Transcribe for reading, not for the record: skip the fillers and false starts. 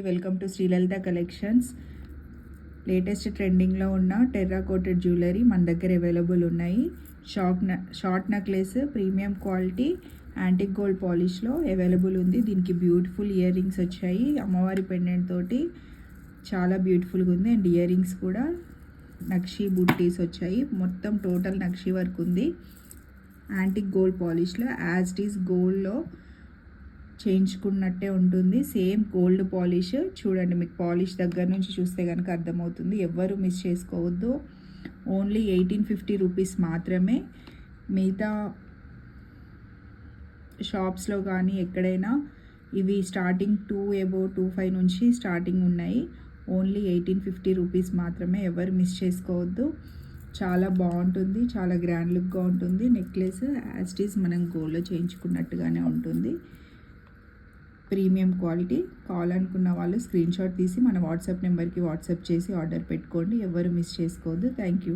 Welcome to Sri Lalitha collections. Latest ట్రెండింగ్లో ఉన్న terra coated jewellery మన దగ్గర అవైలబుల్ ఉన్నాయి. Short necklace premium quality antique gold పాలిష్లో అవైలబుల్ ఉంది. దీనికి బ్యూటిఫుల్ ఇయర్ రింగ్స్ వచ్చాయి. అమ్మవారి పెండెంట్ తోటి చాలా బ్యూటిఫుల్గా ఉంది. అండ్ ఇయర్ రింగ్స్ కూడా నక్షి బుట్టీస్ వచ్చాయి. మొత్తం టోటల్ నక్షి వర్క్ ఉంది. యాంటిక్ గోల్డ్ పాలిష్లో యాజ్ ఇట్ ఈస్ గోల్డ్లో చేయించుకున్నట్టే ఉంటుంది. సేమ్ గోల్డ్ పాలిష్ చూడండి. మీకు పాలిష్ దగ్గర నుంచి చూస్తే కనుక అర్థమవుతుంది. ఎవ్వరు మిస్ చేసుకోవద్దు. ఓన్లీ 1850 రూపీస్ మాత్రమే. మిగతా షాప్స్లో కానీ ఎక్కడైనా ఇవి స్టార్టింగ్ 225 నుంచి స్టార్టింగ్ ఉన్నాయి. ఓన్లీ 1850 రూపీస్ మాత్రమే. ఎవరు మిస్ చేసుకోవద్దు. చాలా బాగుంటుంది. చాలా గ్రాండ్ లుక్గా ఉంటుంది. నెక్లెస్ యాజ్ ఇట్ ఈస్ మనం గోల్డ్లో చేయించుకున్నట్టుగానే ఉంటుంది. Premium quality. కావాలనుకున్న వాళ్ళు స్క్రీన్ షాట్ తీసి మన వాట్సాప్ నెంబర్కి వాట్సాప్ చేసి ఆర్డర్ పెట్టుకోండి. ఎవరు మిస్ చేసుకోవద్దు. Thank you.